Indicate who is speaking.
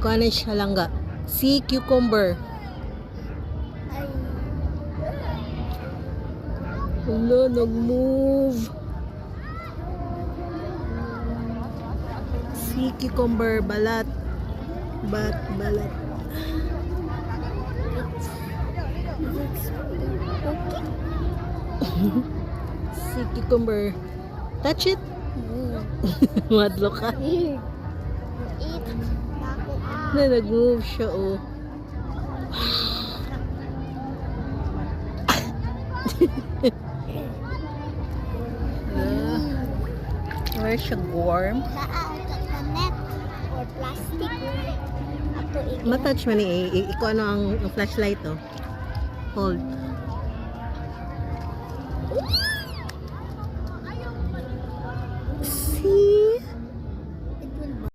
Speaker 1: Kuha siya langga. Sea cucumber.
Speaker 2: Ay.
Speaker 1: Wala, nag-move. Sea cucumber, balat. Balat. Sea cucumber. Touch it. Madlo ka.
Speaker 2: Eat.
Speaker 1: Na nag-move siya, oh. Where siya warm?
Speaker 2: Sa net or plastic. Ato
Speaker 1: Matouch man ni ikaw ano ang flashlight, oh. Hold.